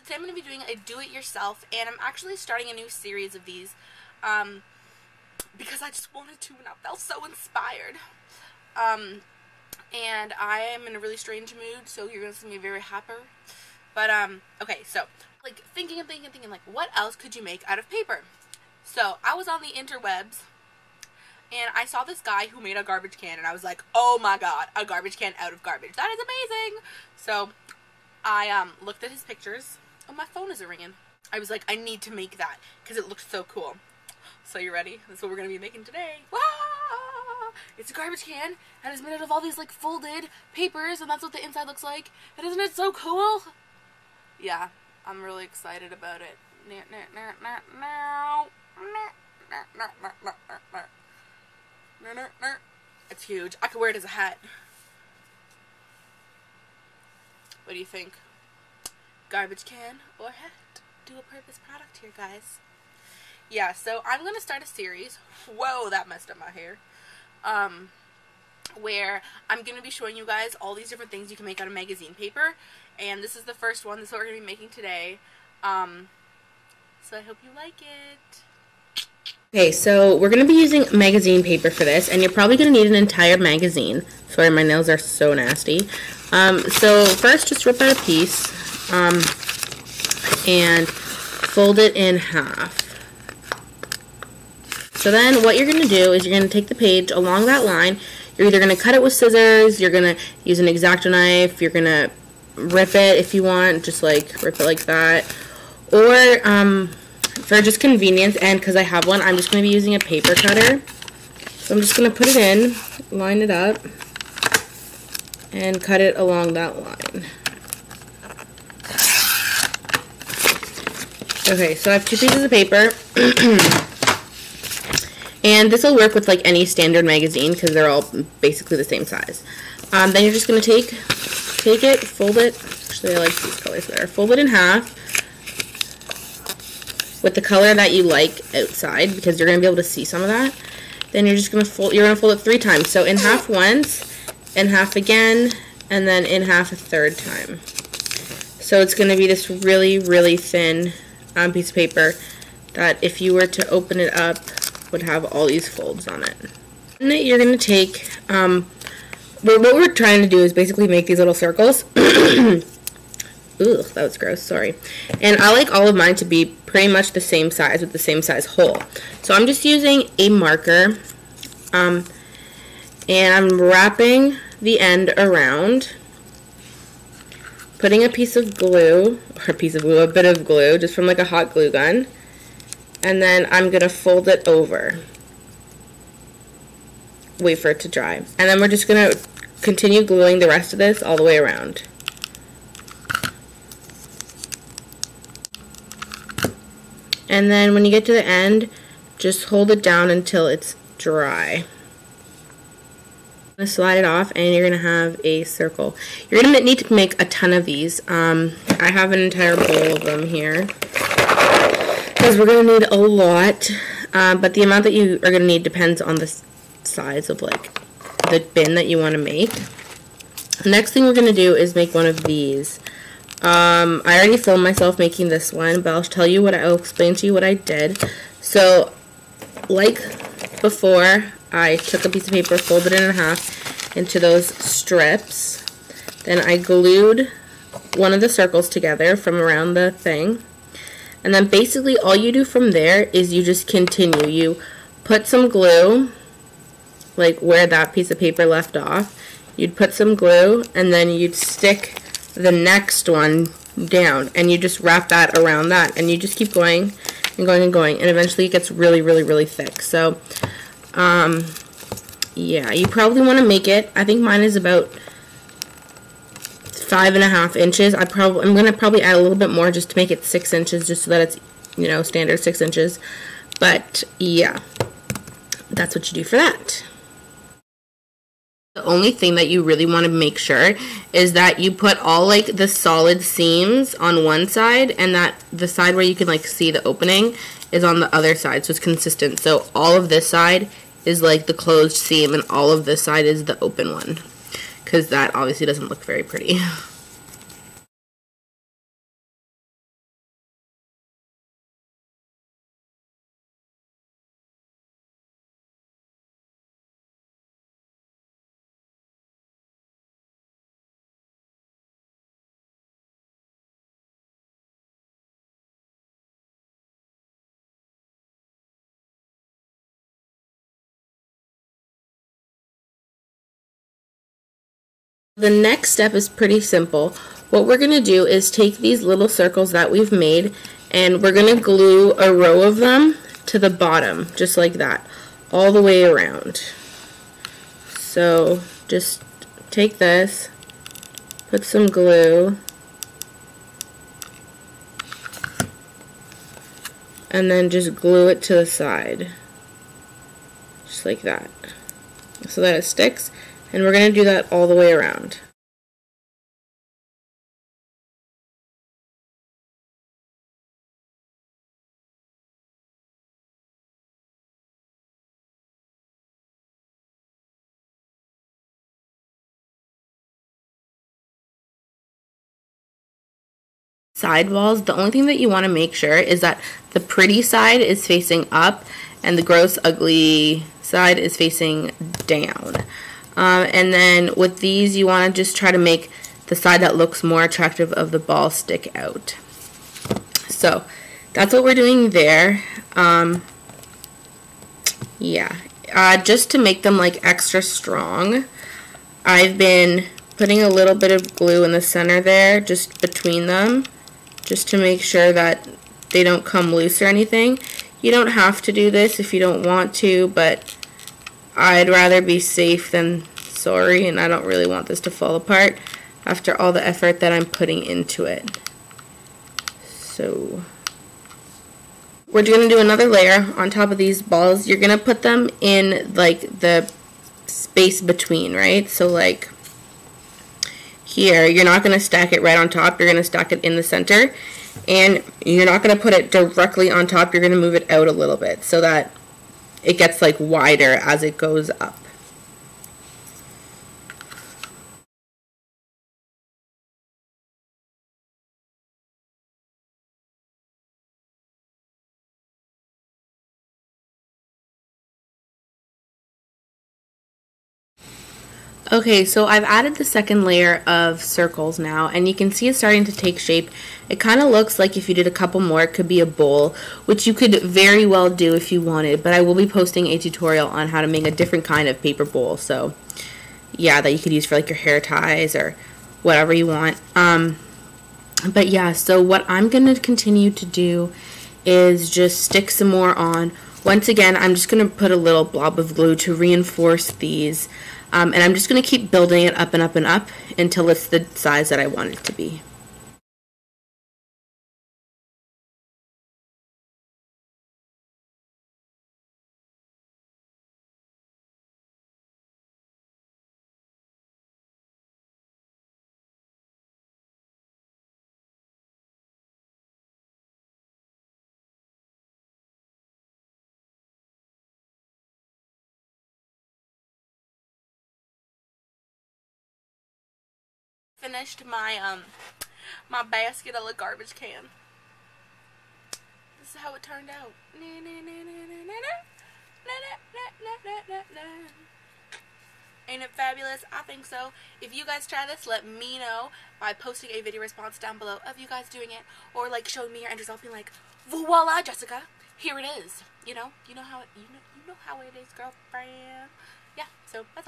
Today I'm going to be doing a do-it-yourself, and I'm actually starting a new series of these because I just wanted to and I felt so inspired. And I am in a really strange mood, so you're going to see me very happy. But, okay, so, like, thinking, like, what else could you make out of paper? So, I was on the interwebs, and I saw this guy who made a garbage can, and I was like, oh my god, a garbage can out of garbage. That is amazing! So, I, looked at his pictures. Oh, my phone is ringing. I was like, I need to make that, because it looks so cool. So, you ready? That's what we're going to be making today. Wah! It's a garbage can, and it's made out of all these, like, folded papers, and that's what the inside looks like. And isn't it so cool? Yeah, I'm really excited about it. It's huge. I could wear it as a hat. What do you think? Garbage can or hat? Dual-purpose product here, guys. Yeah, so I'm going to start a series. Whoa, that messed up my hair. Where I'm going to be showing you guys all these different things you can make out of magazine paper. And this is the first one. This is what we're going to be making today. So I hope you like it. Okay, so we're going to be using magazine paper for this, and you're probably going to need an entire magazine. Sorry, my nails are so nasty. So first, just rip out a piece, and fold it in half. So then what you're going to do is you're going to take the page along that line. You're either going to cut it with scissors, you're going to use an X-Acto knife, you're going to rip it if you want, just like rip it like that. Or for just convenience, and because I have one, I'm just going to be using a paper cutter. So I'm just going to put it in, line it up, and cut it along that line. Okay, so I have two pieces of paper. And this will work with like any standard magazine because they're all basically the same size. Then you're just going to take it, fold it. Actually, I like these colors better. Fold it in half with the color that you like outside because you're going to be able to see some of that. Then you're just going to fold. You're going to fold it 3 times. So in half once, in half again, and then in half a third time. So it's going to be this really, really thin piece of paper that if you were to open it up, would have all these folds on it. And you're going to take, what we're trying to do is basically make these little circles. Ooh, that was gross, sorry. And I like all of mine to be pretty much the same size with the same size hole. So I'm just using a marker, and I'm wrapping the end around, putting a piece of glue, or a bit of glue, just from like a hot glue gun. And then I'm going to fold it over. Wait for it to dry. And then we're just going to continue gluing the rest of this all the way around. And then when you get to the end, just hold it down until it's dry. I'm going to slide it off and you're going to have a circle. You're going to need to make a ton of these. I have an entire bowl of them here. Because we're going to need a lot, but the amount that you are going to need depends on the size of like the bin that you want to make. The next thing we're going to do is make one of these. I already filmed myself making this one, but I'll explain to you what I did. So, like before, I took a piece of paper, folded it in half into those strips. Then I glued one of the circles together from around the thing. And then basically all you do from there is you just continue. You put some glue, like where that piece of paper left off. You'd put some glue and then you'd stick the next one down. And you just wrap that around that. And you just keep going and going and going. And eventually it gets really, really, really thick. So, yeah, you probably want to make it. I think mine is about 5.5 inches. I'm going to probably add a little bit more just to make it 6 inches, just so that it's, you know, standard 6 inches. But yeah, that's what you do for that. The only thing that you really want to make sure is that you put all like the solid seams on one side, and that the side where you can like see the opening is on the other side, so it's consistent. So all of this side is like the closed seam, and all of this side is the open one, because that obviously doesn't look very pretty. The next step is pretty simple. What we're going to do is take these little circles that we've made and we're going to glue a row of them to the bottom, just like that, all the way around. So just take this, put some glue, and then just glue it to the side, just like that, so that it sticks. And we're going to do that all the way around. Side walls, the only thing that you want to make sure is that the pretty side is facing up and the gross ugly side is facing down. And then with these, you want to just try to make the side that looks more attractive of the ball stick out. So that's what we're doing there. Just to make them like extra strong, I've been putting a little bit of glue in the center there, just between them, just to make sure that they don't come loose or anything. You don't have to do this if you don't want to, but I'd rather be safe than sorry, and I don't really want this to fall apart after all the effort that I'm putting into it. So we're going to do another layer on top of these balls. You're going to put them in like the space between, right? So like here, you're not going to stack it right on top, you're going to stack it in the center, and you're not going to put it directly on top, you're going to move it out a little bit so that it gets like wider as it goes up. Okay, so I've added the second layer of circles now, and you can see it's starting to take shape. It kind of looks like if you did a couple more, it could be a bowl, which you could very well do if you wanted, but I will be posting a tutorial on how to make a different kind of paper bowl, so yeah, that you could use for like your hair ties or whatever you want. But yeah, so what I'm going to continue to do is just stick some more on. Once again, I'm just going to put a little blob of glue to reinforce these. And I'm just going to keep building it up and up and up until it's the size that I want it to be. Finished my my basket of a garbage can. This is how it turned out. Ain't it fabulous? I think so. If you guys try this, let me know by posting a video response down below of you guys doing it, or like showing me your end result, being like, voila, Jessica, here it is. You know how it is, girlfriend. Yeah, so that's all.